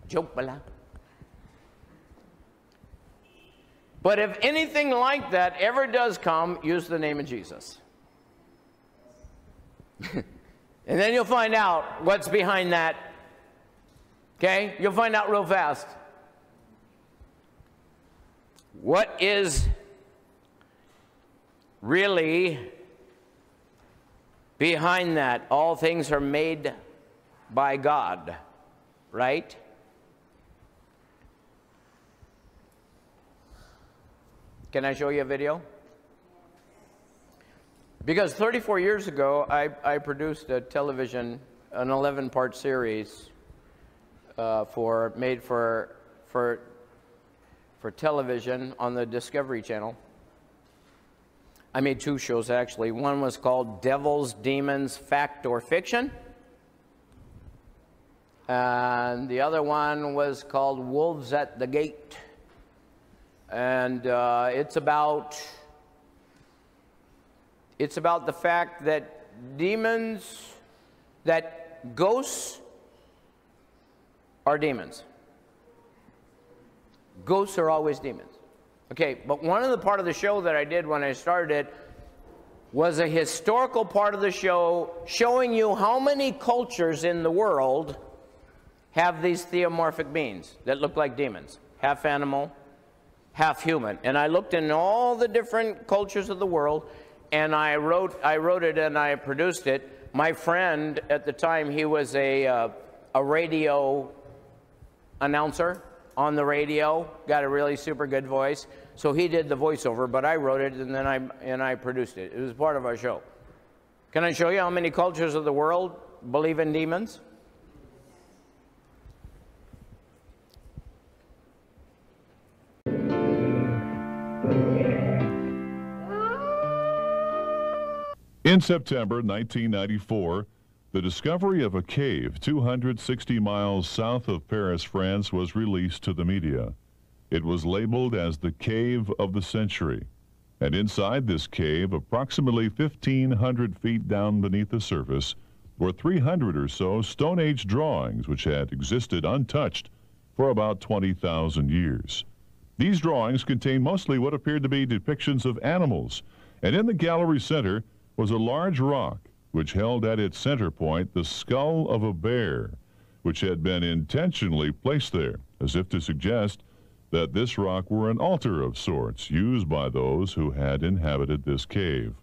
Joke pala. But if anything like that ever does come, use the name of Jesus. And then you'll find out what's behind that. Okay? You'll find out real fast. What is really behind that? All things are made by God, right? Can I show you a video? Because 34 years ago, I produced a television, an 11-part series made for television on the Discovery Channel. I made 2 shows, actually. One was called Devils, Demons, Fact or Fiction. And the other one was called Wolves at the Gate. And it's about the fact that ghosts are demons. Ghosts are always demons. Okay, but one of the part of the show that I did when I started was a historical part of the show showing you how many cultures in the world have these theomorphic beings that look like demons, half animal, half human. And I looked in all the different cultures of the world, and I wrote it and I produced it. My friend at the time, he was a radio announcer on the radio, got a really super good voice. So he did the voiceover, but I wrote it and then I produced it. It was part of our show. Can I show you how many cultures of the world believe in demons? In September 1994, the discovery of a cave 260 miles south of Paris, France, was released to the media. It was labeled as the Cave of the Century. And inside this cave, approximately 1,500 feet down beneath the surface, were 300 or so Stone Age drawings which had existed untouched for about 20,000 years. These drawings contained mostly what appeared to be depictions of animals, and in the gallery center was a large rock which held at its center point the skull of a bear, which had been intentionally placed there, as if to suggest that this rock were an altar of sorts used by those who had inhabited this cave.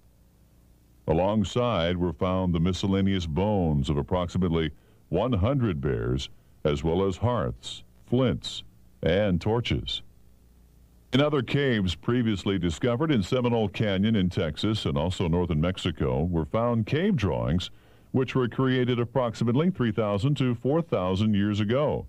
Alongside were found the miscellaneous bones of approximately 100 bears, as well as hearths, flints, and torches. In other caves previously discovered in Seminole Canyon in Texas and also northern Mexico were found cave drawings which were created approximately 3,000 to 4,000 years ago.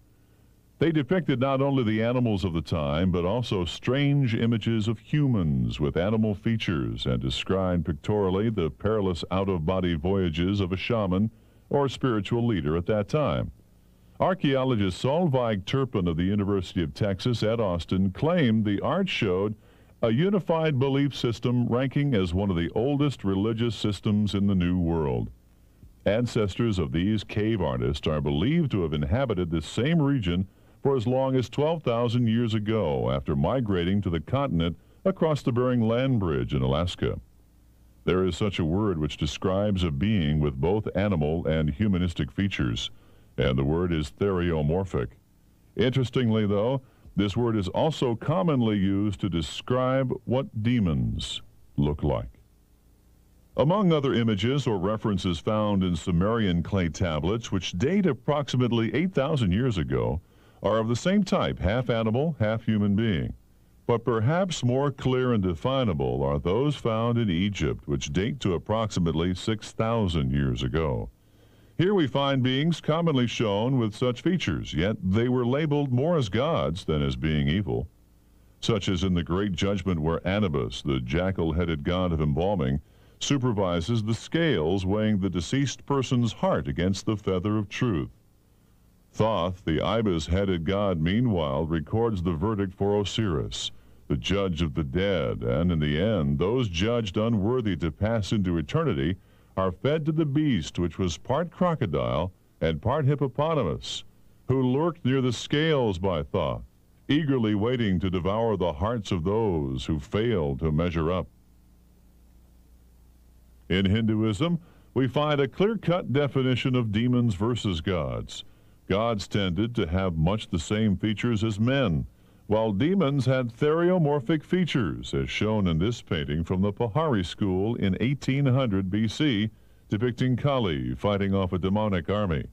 They depicted not only the animals of the time, but also strange images of humans with animal features and described pictorially the perilous out-of-body voyages of a shaman or spiritual leader at that time. Archaeologist Solveig Turpin of the University of Texas at Austin claimed the art showed a unified belief system ranking as one of the oldest religious systems in the New World. Ancestors of these cave artists are believed to have inhabited this same region for as long as 12,000 years ago after migrating to the continent across the Bering Land Bridge in Alaska. There is such a word which describes a being with both animal and humanistic features, and the word is theriomorphic. Interestingly, though, this word is also commonly used to describe what demons look like. Among other images or references found in Sumerian clay tablets, which date approximately 8,000 years ago, are of the same type, half animal, half human being. But perhaps more clear and definable are those found in Egypt, which date to approximately 6,000 years ago. Here we find beings commonly shown with such features, yet they were labeled more as gods than as being evil, such as in the Great Judgment where Anubis, the jackal-headed god of embalming, supervises the scales weighing the deceased person's heart against the feather of truth. Thoth, the ibis-headed god, meanwhile, records the verdict for Osiris, the judge of the dead, and in the end, those judged unworthy to pass into eternity are fed to the beast, which was part crocodile and part hippopotamus, who lurked near the scales by thought, eagerly waiting to devour the hearts of those who failed to measure up. In Hinduism, we find a clear-cut definition of demons versus gods. Gods tended to have much the same features as men, while demons had theriomorphic features, as shown in this painting from the Pahari school in 1800 BC, depicting Kali fighting off a demonic army.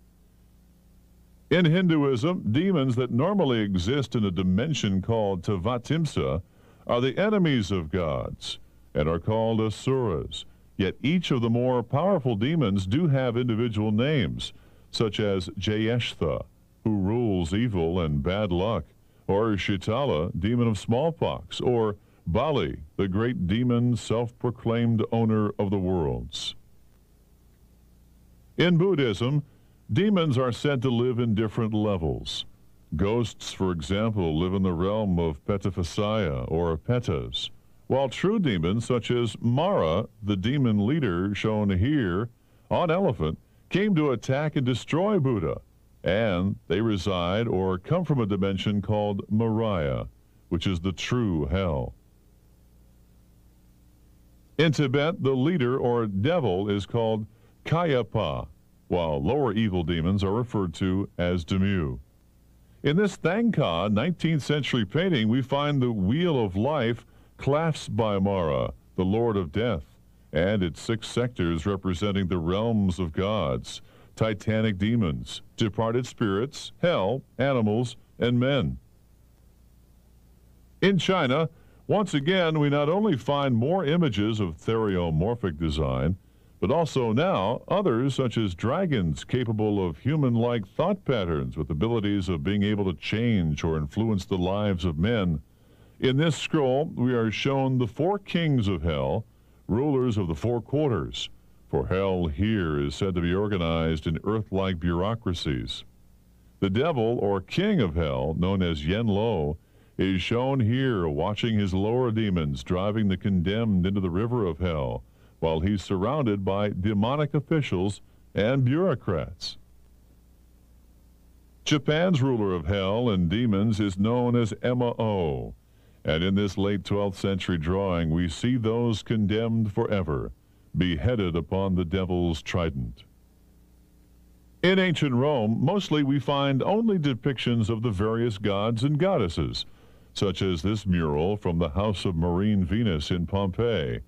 In Hinduism, demons that normally exist in a dimension called Tavatimsa are the enemies of gods and are called asuras. Yet each of the more powerful demons do have individual names, such as Jayeshtha, who rules evil and bad luck, or Shitala, demon of smallpox, or Bali, the great demon self-proclaimed owner of the worlds. In Buddhism, demons are said to live in different levels. Ghosts, for example, live in the realm of Petafasaya or Petas, while true demons such as Mara, the demon leader shown here on elephant, came to attack and destroy Buddha, and they reside or come from a dimension called Maraya, which is the true hell. In Tibet, the leader or devil is called Kayapa, while lower evil demons are referred to as Damu. In this Thangka 19th century painting, we find the wheel of life clasped by Mara, the Lord of Death, and its 6 sectors representing the realms of gods, titanic demons, departed spirits, hell, animals, and men. In China, once again, we not only find more images of theriomorphic design, but also now others such as dragons capable of human-like thought patterns with abilities of being able to change or influence the lives of men. In this scroll, we are shown the 4 kings of hell, rulers of the 4 quarters, for hell here is said to be organized in earth-like bureaucracies. The devil, or king of hell, known as Yen Lo, is shown here watching his lower demons driving the condemned into the river of hell, while he's surrounded by demonic officials and bureaucrats. Japan's ruler of hell and demons is known as Emma-O, and in this late 12th century drawing we see those condemned forever, beheaded upon the devil's trident. In ancient Rome, mostly we find only depictions of the various gods and goddesses, such as this mural from the House of Marine Venus in Pompeii.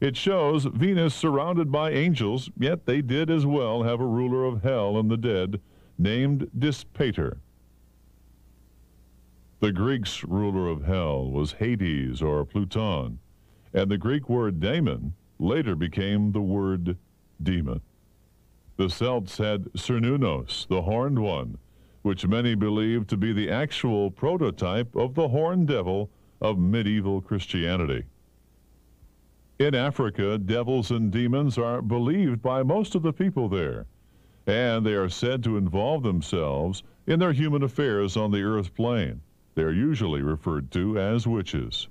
It shows Venus surrounded by angels, yet they did as well have a ruler of hell and the dead named Dispater. The Greeks' ruler of hell was Hades or Pluton, and the Greek word daemon later became the word demon. The Celts had Cernunnos, the horned one, which many believed to be the actual prototype of the horned devil of medieval Christianity. In Africa, devils and demons are believed by most of the people there, and they are said to involve themselves in their human affairs on the earth plane. They are usually referred to as witches.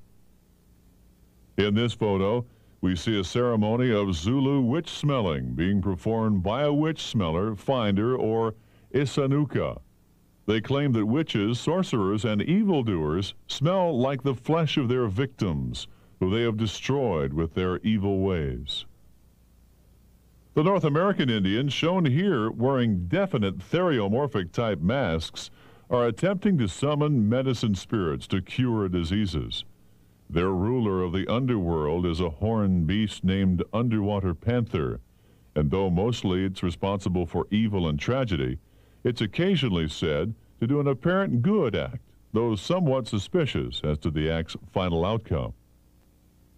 In this photo, we see a ceremony of Zulu witch smelling being performed by a witch smeller, finder, or Isanuka. They claim that witches, sorcerers, and evildoers smell like the flesh of their victims, who they have destroyed with their evil ways. The North American Indians, shown here wearing definite theriomorphic type masks, are attempting to summon medicine spirits to cure diseases. Their ruler of the underworld is a horned beast named Underwater Panther, and though mostly it's responsible for evil and tragedy, it's occasionally said to do an apparent good act, though somewhat suspicious as to the act's final outcome.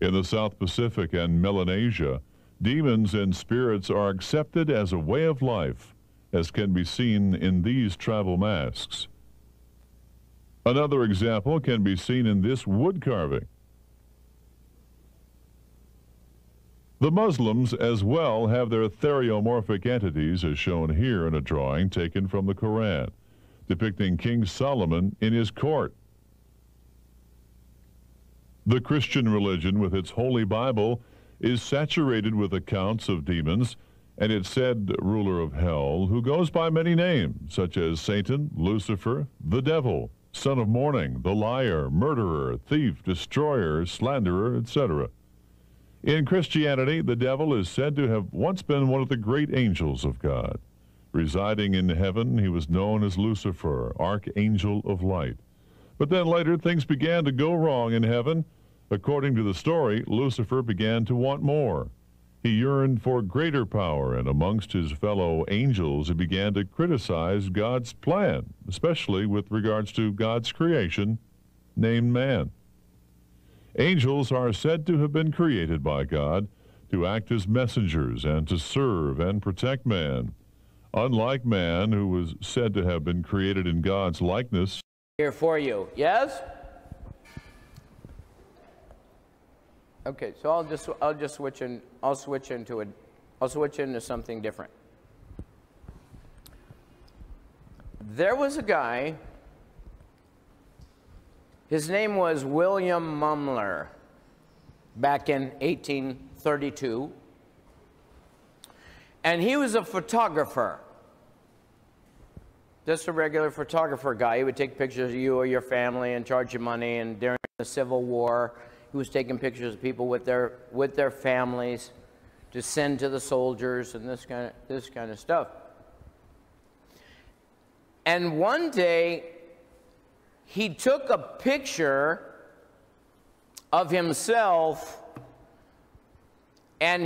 In the South Pacific and Melanesia, demons and spirits are accepted as a way of life, as can be seen in these travel masks. Another example can be seen in this wood carving. The Muslims as well have their theriomorphic entities, as shown here in a drawing taken from the Quran, depicting King Solomon in his court. The Christian religion, with its Holy Bible, is saturated with accounts of demons, and its said ruler of hell, who goes by many names, such as Satan, Lucifer, the devil, son of morning, the liar, murderer, thief, destroyer, slanderer, etc. In Christianity, the devil is said to have once been one of the great angels of God. Residing in heaven, he was known as Lucifer, archangel of light. But then later, things began to go wrong in heaven. According to the story, Lucifer began to want more. He yearned for greater power, and amongst his fellow angels, he began to criticize God's plan, especially with regards to God's creation, named man. Angels are said to have been created by God to act as messengers and to serve and protect man. Unlike man, who was said to have been created in God's likeness. Here for you. Yes? Okay, so I'll just switch in. I'll switch into something different. There was a guy. His name was William Mumler, back in 1832. And he was a photographer. Just a regular photographer guy. He would take pictures of you or your family and charge you money. And during the Civil War, he was taking pictures of people with their families to send to the soldiers and this kind of stuff. And one day, he took a picture of himself, and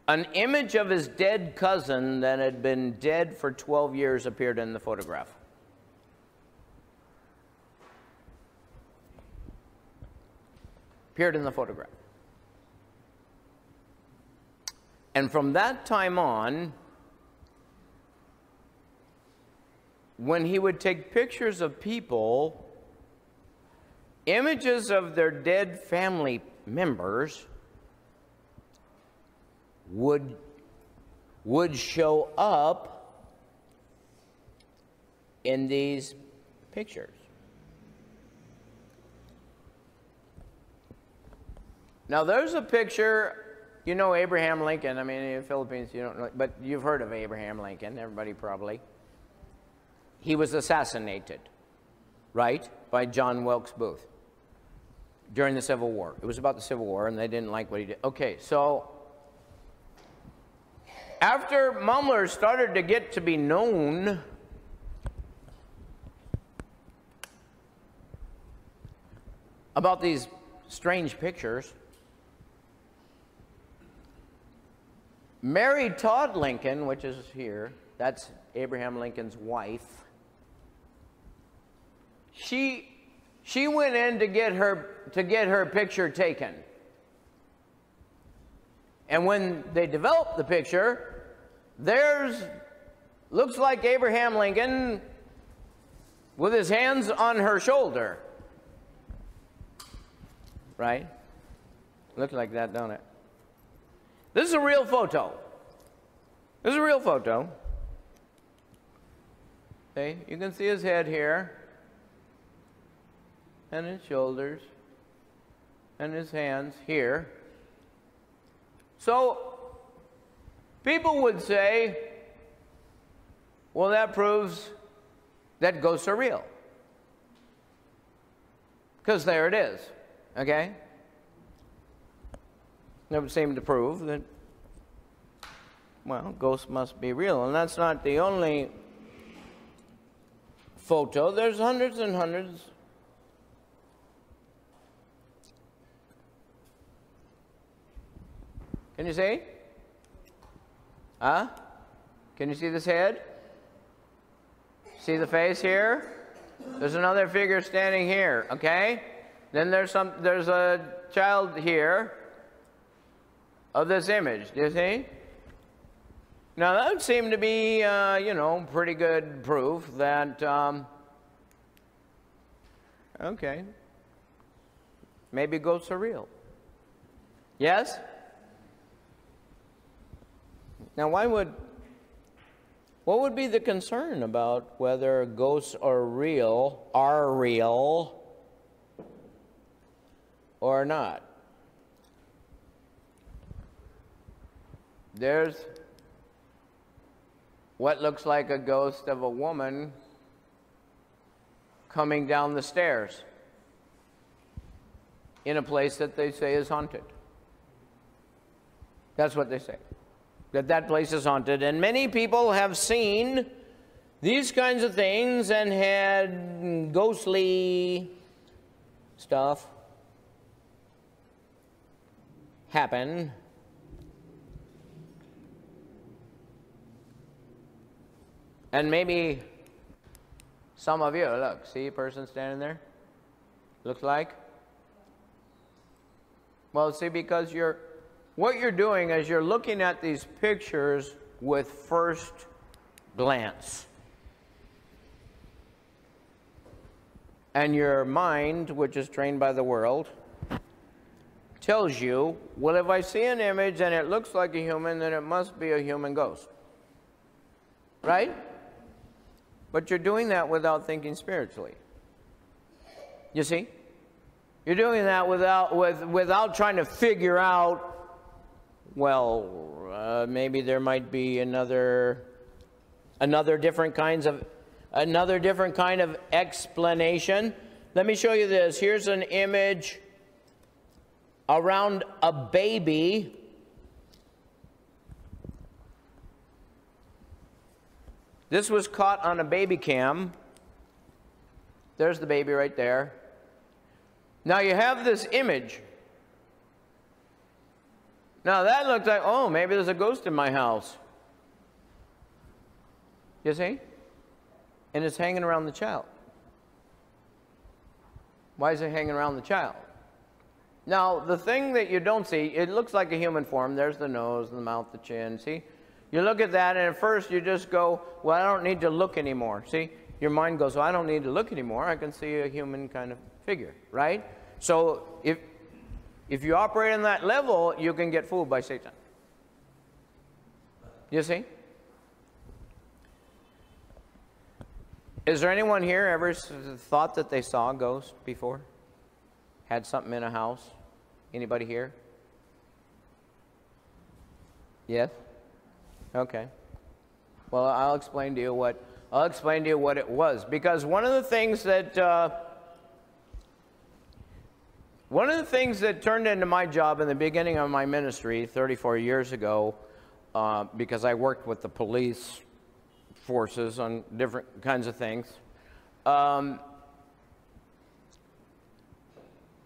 an image of his dead cousin that had been dead for 12 years appeared in the photograph. Appeared in the photograph. And from that time on, when he would take pictures of people, images of their dead family members would show up in these pictures. Now there's a picture, you know Abraham Lincoln. I mean, in the Philippines you don't know, but you've heard of Abraham Lincoln, everybody probably. He was assassinated, right, by John Wilkes Booth during the Civil War. It was about the Civil War, and they didn't like what he did. Okay, so after Mumler started to get to be known, about these strange pictures, Mary Todd Lincoln, which is here, that's Abraham Lincoln's wife, she went in to get her picture taken. And when they developed the picture, looks like Abraham Lincoln with his hands on her shoulder. Right? Looks like that, don't it? This is a real photo. This is a real photo. See, you can see his head here, and his shoulders, and his hands here. So, people would say, well, that proves that ghosts are real. Because there it is, okay? That would seem to prove that, well, ghosts must be real. And that's not the only photo. There's hundreds and hundreds. Can you see? Huh? Can you see this head? See the face here? There's another figure standing here, okay? Then there's a child here of this image. Do you see? Now that would seem to be, you know, pretty good proof that, okay, maybe ghosts are real. Yes? Now what would be the concern about whether ghosts are real or not? there's what looks like a ghost of a woman coming down the stairs in a place that they say is haunted. That's what they say, that place is haunted. And many people have seen these kinds of things and had ghostly stuff happen. And maybe some of you, look, see a person standing there? Looks like? Well, see, because what you're doing is you're looking at these pictures with first glance. And your mind, which is trained by the world, tells you, well, if I see an image and it looks like a human, then it must be a human ghost. Right? But you're doing that without thinking spiritually. You see? You're doing that without trying to figure out, well, maybe there might be another different kind of explanation. Let me show you this. Here's an image around a baby. This was caught on a baby cam. There's the baby right there. Now you have this image. Now that looks like, oh, maybe there's a ghost in my house. You see? And it's hanging around the child. Why is it hanging around the child? Now, the thing that you don't see, it looks like a human form. There's the nose, the mouth, the chin. See? You look at that, and at first you just go, well, I don't need to look anymore. See? Your mind goes, well, I don't need to look anymore. I can see a human kind of figure, right? So if you operate on that level, you can get fooled by Satan. You see? Is there anyone here ever thought that they saw a ghost before? Had something in a house? Anybody here? Yes? Okay. Well, I'll explain to you what it was, because one of the things that turned into my job in the beginning of my ministry 34 years ago, because I worked with the police forces on different kinds of things,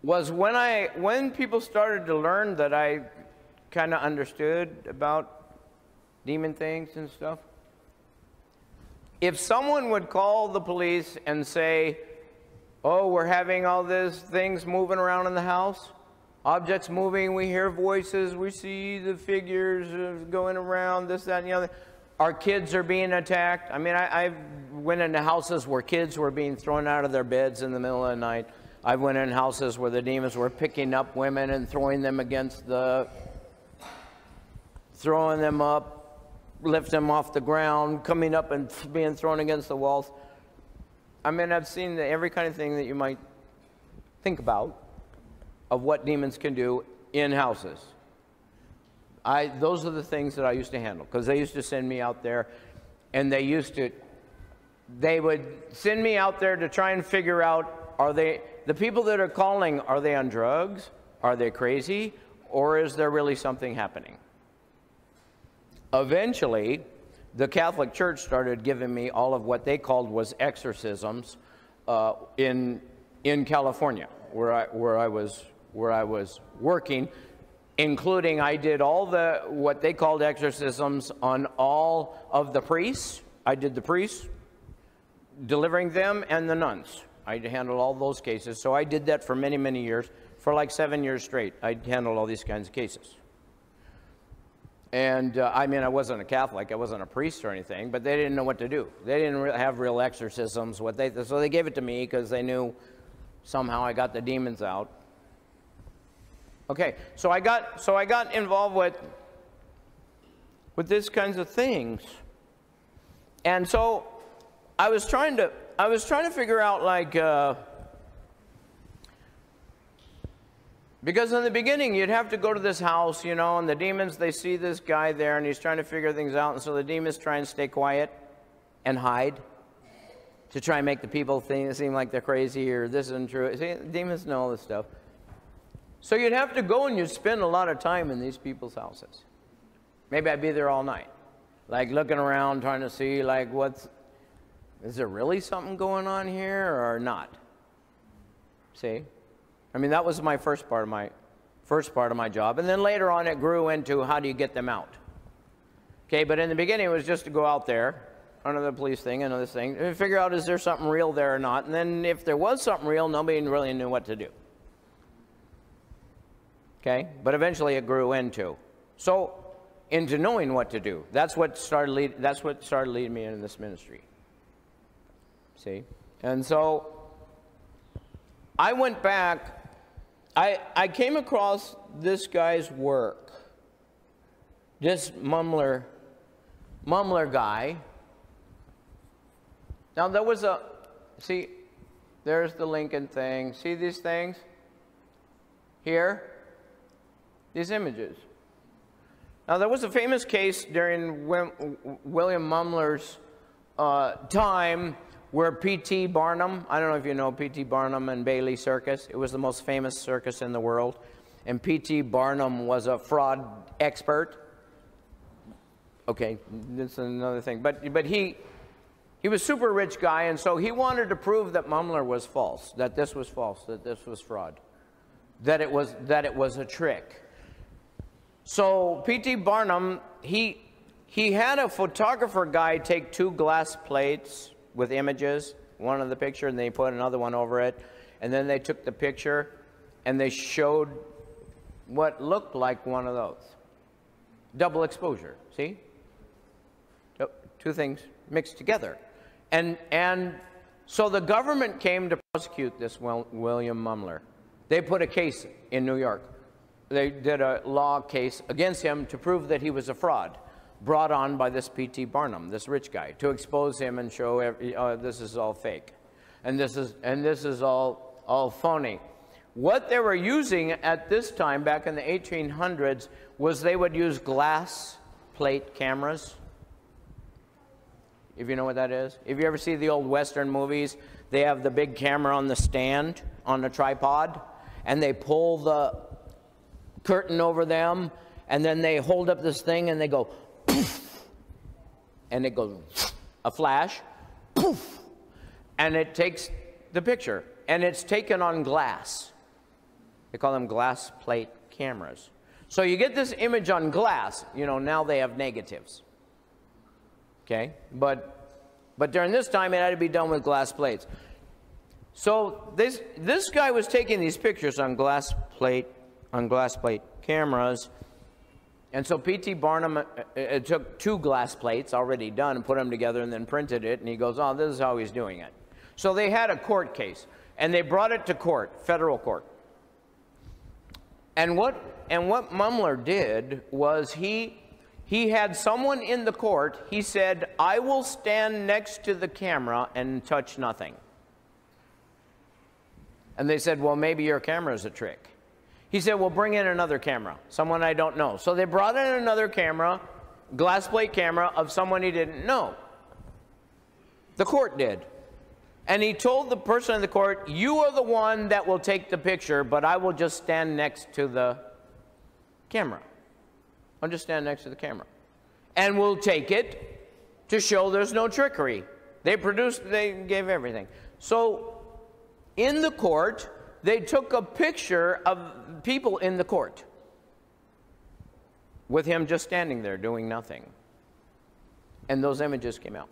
was when people started to learn that I kind of understood about demon things and stuff. If someone would call the police and say, oh, we're having all these things moving around in the house, objects moving, we hear voices, we see the figures going around, this, that, and the other. Our kids are being attacked. I mean, I went into houses where kids were being thrown out of their beds in the middle of the night. I went in houses where the demons were picking up women and throwing them up, lift them off the ground, coming up and being thrown against the walls. I mean, I've seen every kind of thing that you might think about of what demons can do in houses. Those are the things that I used to handle, because they used to send me out there, and they would send me out there to try and figure out, the people that are calling, are they on drugs? Are they crazy? Or is there really something happening? Eventually, the Catholic Church started giving me all of what they called was exorcisms in California, where I was working, including I did all what they called exorcisms on all of the priests. I did the priests, delivering them, and the nuns. I handled all those cases. So I did that for many, many years. For like 7 years straight, I handled all these kinds of cases. And I mean, I wasn't a Catholic, I wasn't a priest or anything, but they didn't know what to do. They didn't have real exorcisms. So they gave it to me because they knew somehow I got the demons out. Okay, so I got involved with these kinds of things, and so I was trying to figure out, like, Because in the beginning, you'd have to go to this house, you know, and the demons, they see this guy there, and he's trying to figure things out, and so the demons try and stay quiet and hide to try and make the people seem like they're crazy or this isn't true. See, demons know all this stuff. So you'd have to go and you'd spend a lot of time in these people's houses. Maybe I'd be there all night, like looking around, trying to see, like, is there really something going on here or not? See? I mean, that was my first part of my job. And then later on, it grew into how do you get them out? Okay, but in the beginning, it was just to go out there, under the police thing, and this thing, and figure out is there something real there or not. And then if there was something real, nobody really knew what to do. Okay, but eventually it grew into knowing what to do. That's what started leading me into this ministry. See, and so I went back. I came across this guy's work, this mumbler guy. Now there was see, there's the Lincoln thing. See these things? Here? These images. Now there was a famous case during William Mumler's time where P.T. Barnum, I don't know if you know P.T. Barnum and Bailey Circus. It was the most famous circus in the world. And P.T. Barnum was a fraud expert. Okay, this is another thing. But he was a super rich guy, and so he wanted to prove that Mumler was false, that this was false, that this was fraud, that it was a trick. So P.T. Barnum, he had a photographer guy take 2 glass plates with images, one of the picture, and they put another one over it, and then they took the picture and they showed what looked like one of those. Double exposure, see? 2 things mixed together. And so the government came to prosecute this William Mumler. They put a case in New York. They did a law case against him to prove that he was a fraud, brought on by this P.T. Barnum, this rich guy, to expose him and show this is all fake, and this is all phony. What they were using at this time, back in the 1800s, was they would use glass plate cameras. If you know what that is. If you ever see the old Western movies, they have the big camera on the stand, on the tripod, and they pull the curtain over them, and then they hold up this thing and they go poof, and it goes a flash, poof, and it takes the picture, and it's taken on glass. They call them glass plate cameras. So you get this image on glass. You know, now they have negatives. Okay, but during this time it had to be done with glass plates. So this guy was taking these pictures on glass plate cameras, and so P.T. Barnum took 2 glass plates already done and put them together and then printed it, and he goes, oh, this is how he's doing it. So they had a court case, and they brought it to court, federal court. And what Mumler did was he had someone in the court. He said, I will stand next to the camera and touch nothing. And they said, well, maybe your camera is a trick. He said, well, bring in another camera, someone I don't know. So they brought in another camera, glass plate camera, of someone he didn't know. The court did. And he told the person in the court, you are the one that will take the picture, but I will just stand next to the camera. I'll just stand next to the camera. And we'll take it to show there's no trickery. They gave everything. So in the court, they took a picture of people in the court with him just standing there doing nothing. And those images came out.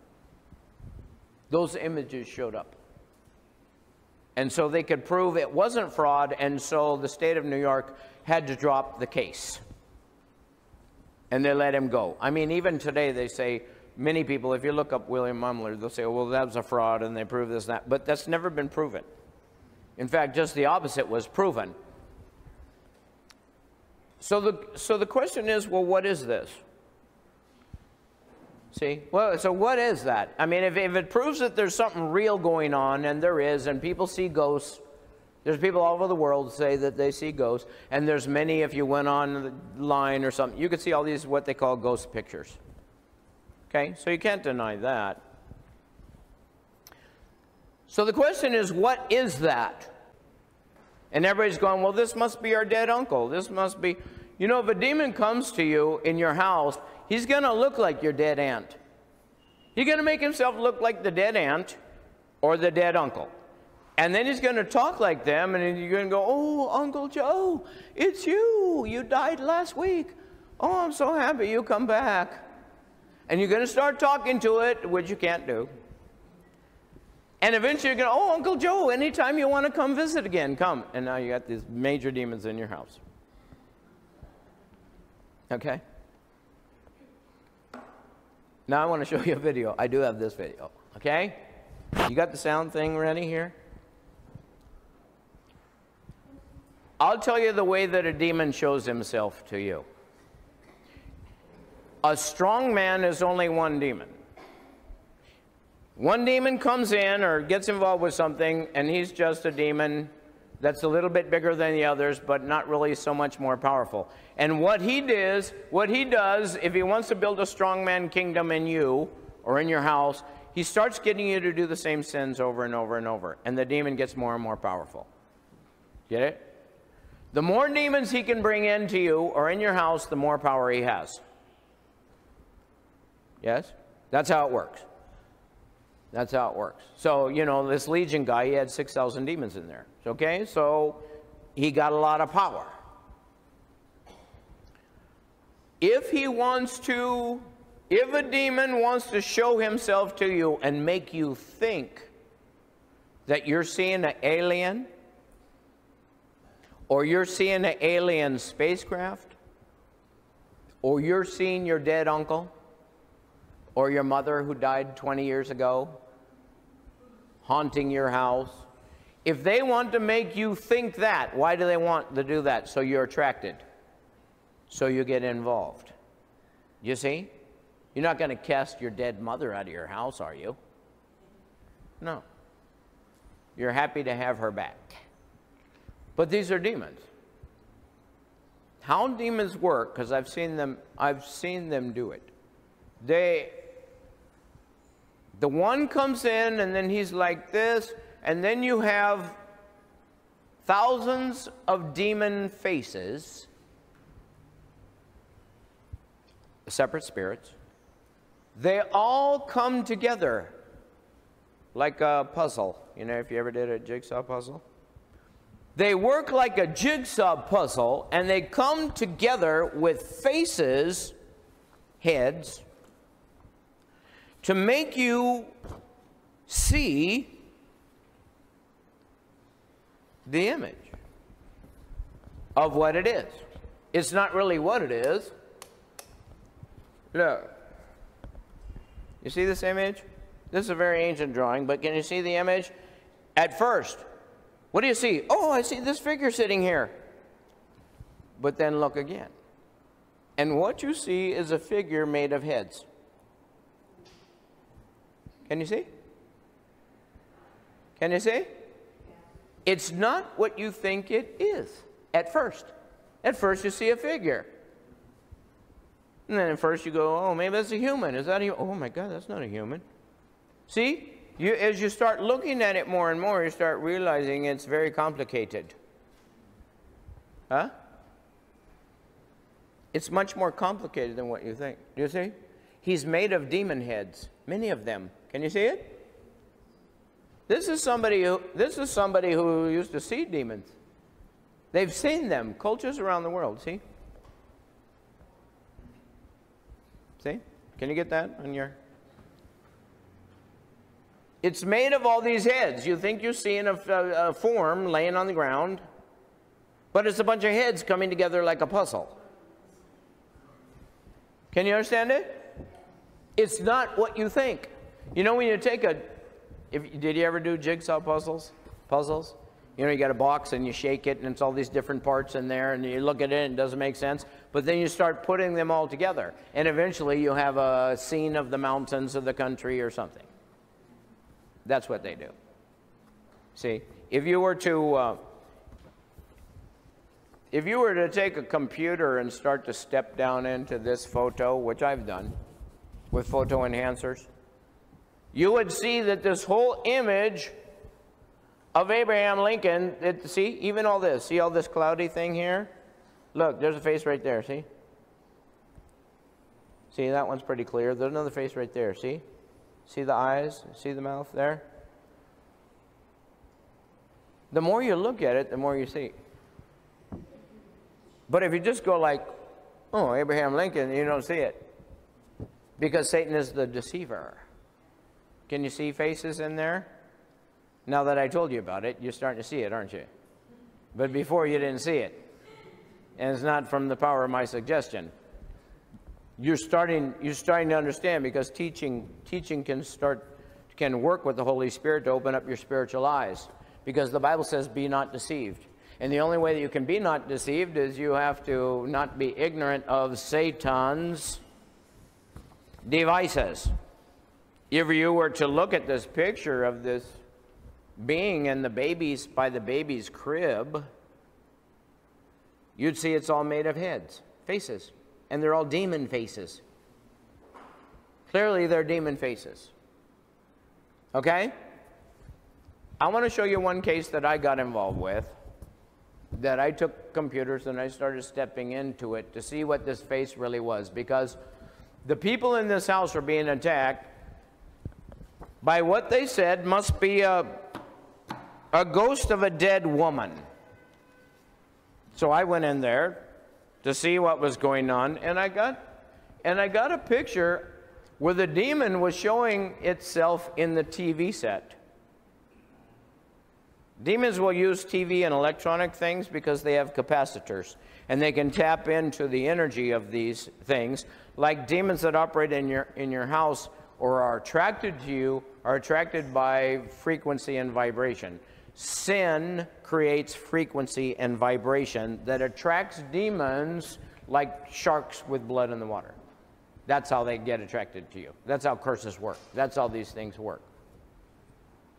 Those images showed up. And so they could prove it wasn't fraud, and so the state of New York had to drop the case. And they let him go. I mean, even today they say, many people, if you look up William Mumler, they'll say, well, that was a fraud, and they prove this and that. But that's never been proven. In fact, just the opposite was proven. So the question is, well, what is this? See? Well, so what is that? I mean, if it proves that there's something real going on, and there is, and people see ghosts, There's people all over the world say that they see ghosts, and there's many, if you went online or something, you could see all these what they call ghost pictures. Okay, so you can't deny that. So the question is, what is that? And everybody's going, well, this must be our dead uncle. This must be, you know, if a demon comes to you in your house, he's going to look like your dead aunt. He's going to make himself look like the dead aunt or the dead uncle. And then he's going to talk like them, and you're going to go, oh, Uncle Joe, it's you. You died last week. Oh, I'm so happy you come back. And you're going to start talking to it, which you can't do. And eventually you're going to, oh, Uncle Joe, anytime you want to come visit again, come. And now you got these major demons in your house. Okay? Now I want to show you a video. I do have this video. Okay? You got the sound thing ready here? I'll tell you the way that a demon shows himself to you. A strong man is only one demon. One demon comes in or gets involved with something, and he's just a demon that's a little bit bigger than the others, but not really so much more powerful. And what he does, if he wants to build a strongman kingdom in you or in your house, he starts getting you to do the same sins over and over and over, and the demon gets more and more powerful. Get it? The more demons he can bring into you or in your house, the more power he has. Yes? That's how it works. That's how it works. So, you know, this Legion guy, he had 6,000 demons in there. Okay? So, he got a lot of power. If a demon wants to show himself to you and make you think that you're seeing an alien, or you're seeing an alien spacecraft, or you're seeing your dead uncle, or your mother who died 20 years ago, haunting your house. If they want to make you think that, why do they want to do that? So you're attracted. So you get involved. You see? You're not going to cast your dead mother out of your house, are you? No. You're happy to have her back. But these are demons. How demons work, because I've seen them do it. The one comes in, and then he's like this, and then you have thousands of demon faces, separate spirits. They all come together like a puzzle. You know, if you ever did a jigsaw puzzle? They work like a jigsaw puzzle, and they come together with faces, heads, to make you see the image of what it is. It's not really what it is. Look. You see this image? This is a very ancient drawing, but can you see the image? At first, what do you see? Oh, I see this figure sitting here. But then look again. And what you see is a figure made of heads. Can you see? Can you see? It's not what you think it is at first. At first you see a figure. And then at first you go, oh, maybe that's a human. Is that a human? Oh my God, that's not a human. See? As you start looking at it more and more, you start realizing it's very complicated. Huh? It's much more complicated than what you think. Do you see? He's made of demon heads, many of them. Can you see it? This is somebody who used to see demons. They've seen them, cultures around the world. See? See? Can you get that on your... It's made of all these heads. You think you're seeing a form laying on the ground, but it's a bunch of heads coming together like a puzzle. Can you understand it? It's not what you think. You know when you take did you ever do jigsaw puzzles? You know, you got a box and you shake it and it's all these different parts in there and you look at it and it doesn't make sense. But then you start putting them all together and eventually you have a scene of the mountains of the country or something. That's what they do. See, if you were to if you were to take a computer and start to step down into this photo, which I've done with photo enhancers, you would see that this whole image of Abraham Lincoln, see, even all this, see all this cloudy thing here? Look, there's a face right there, see? See, that one's pretty clear. There's another face right there, see? See the eyes? See the mouth there? The more you look at it, the more you see. But if you just go like, oh, Abraham Lincoln, you don't see it. Because Satan is the deceiver. Can you see faces in there? Now that I told you about it, you're starting to see it, aren't you? But before you didn't see it. And it's not from the power of my suggestion. You're starting to understand, because teaching can work with the Holy Spirit to open up your spiritual eyes. Because the Bible says, be not deceived. And the only way that you can be not deceived is you have to not be ignorant of Satan's devices. If you were to look at this picture of this being in by the baby's crib, you'd see it's all made of heads, faces, and they're all demon faces. Clearly, they're demon faces. Okay? I want to show you one case that I got involved with, that I took computers and I started stepping into it to see what this face really was, because the people in this house are being attacked by what they said must be a ghost of a dead woman. So I went in there to see what was going on, and I got a picture where the demon was showing itself in the TV set. Demons will use TV and electronic things because they have capacitors, and they can tap into the energy of these things. Like demons that operate in your house or are attracted to you are attracted by frequency and vibration. Sin creates frequency and vibration that attracts demons like sharks with blood in the water. That's how they get attracted to you. That's how curses work. That's how these things work.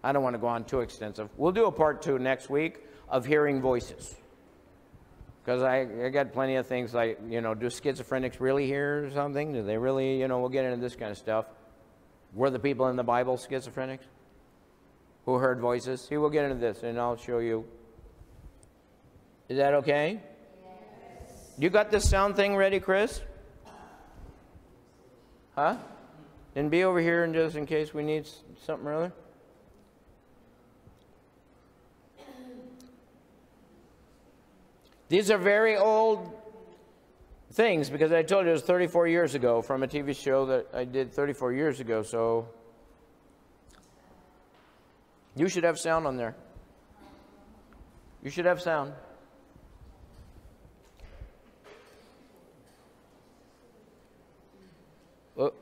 I don't want to go on too extensive. We'll do a part 2 next week of hearing voices. Because I got plenty of things like, do schizophrenics really hear something? Do they really, we'll get into this kind of stuff. Were the people in the Bible schizophrenics who heard voices? See, we'll get into this, and I'll show you. Is that okay? Yes. You got this sound thing ready, Chris? Huh? Then be over here, and just in case we need something or other. These are very old things, because I told you it was 34 years ago from a TV show that I did 34 years ago, so you should have sound on there. You should have sound. Oh.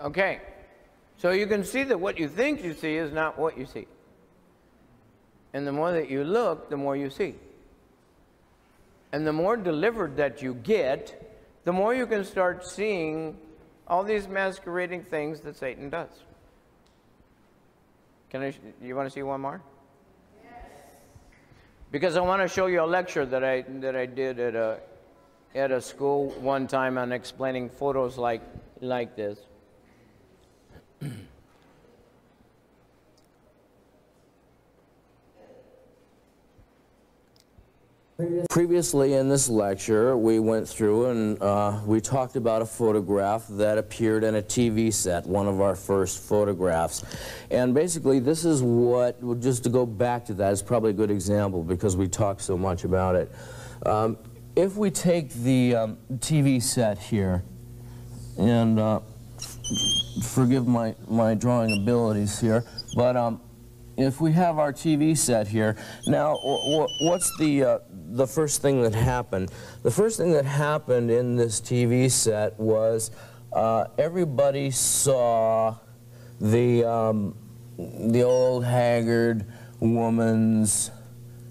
Okay, so you can see that what you think you see is not what you see. And the more that you look, the more you see. And the more delivered that you get, the more you can start seeing all these masquerading things that Satan does. You want to see one more? Yes. Because I want to show you a lecture that I did at a school one time on explaining photos like this. Previously in this lecture, we went through and we talked about a photograph that appeared in a TV set, one of our first photographs. And basically this is what, just to go back to that, is probably a good example because we talked so much about it. If we take the TV set here, and forgive my drawing abilities here, but if we have our TV set here, now what's the first thing that happened? The first thing that happened in this TV set was everybody saw the old haggard woman's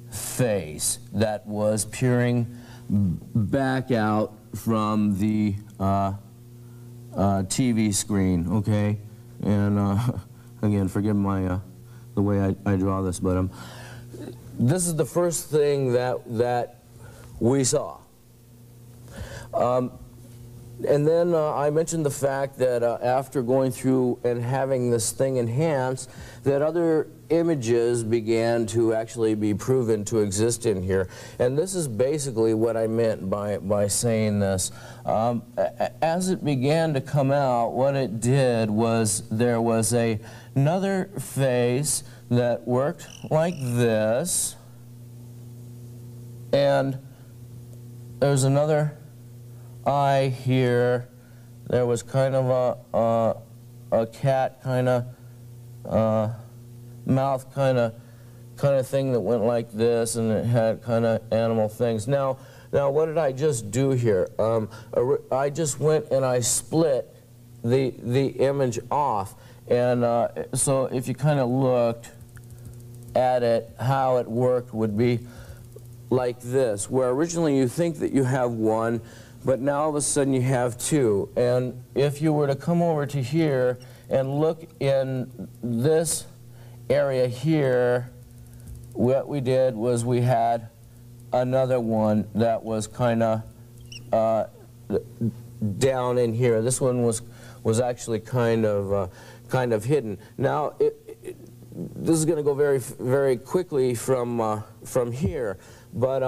face that was peering back out from the TV screen, okay? And again, forgive my the way I draw this, but this is the first thing that we saw. And then I mentioned the fact that after going through and having this thing enhanced, that other images began to actually be proven to exist in here. And this is basically what I meant by saying this. As it began to come out, what it did was there was another face that worked like this, and there's another eye here. There was kind of a cat kind of mouth kind of thing that went like this, and it had kind of animal things. Now what did I just do here? I just went and I split the image off, and so if you kind of looked at it, how it worked would be like this, where originally you think that you have one, but now all of a sudden you have two. And if you were to come over to here and look in this area here, what we did was we had another one that was kind of down in here. This one was actually kind of hidden. Now this is going to go very quickly from here, but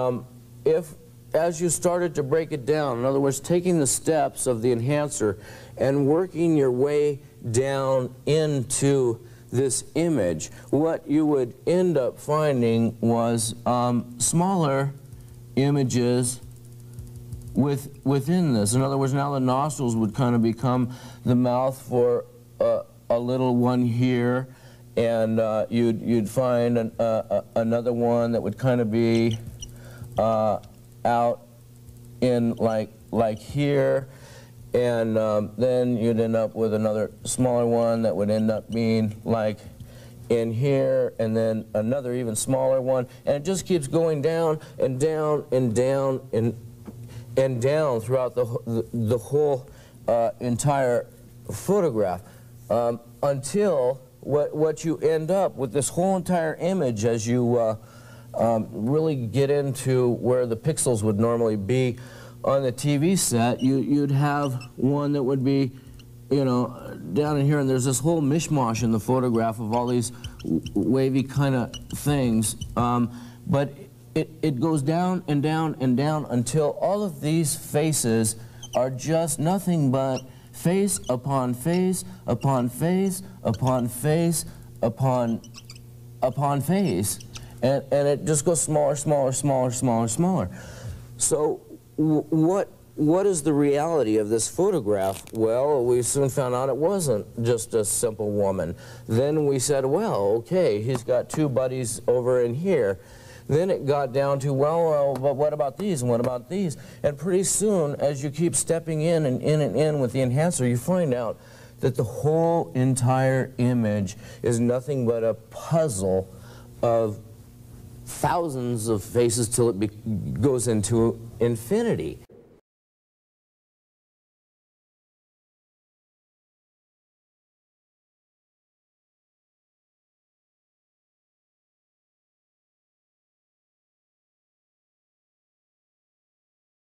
as you started to break it down, in other words, taking the steps of the enhancer and working your way down into this image, what you would end up finding was smaller images within this. In other words, now the nostrils would kind of become the mouth for a little one here, and you'd find another one that would kind of be out in like here, and then you'd end up with another smaller one that would end up being like in here, and then another even smaller one, and it just keeps going down and down and down and down throughout the whole entire photograph, until what you end up with this whole entire image as you really get into where the pixels would normally be on the TV set. You'd have one that would be, you know, down in here, and there's this whole mishmash in the photograph of all these wavy kind of things. But it goes down and down and down until all of these faces are just nothing but face upon face upon face upon face upon face. And it just goes smaller, smaller, smaller, smaller, smaller. So what is the reality of this photograph? Well, we soon found out it wasn't just a simple woman. Then we said, well, okay, he's got two buddies over in here. Then it got down to, well, but what about these and what about these? And pretty soon, as you keep stepping in and in and in with the enhancer, you find out that the whole entire image is nothing but a puzzle of thousands of faces till it goes into infinity.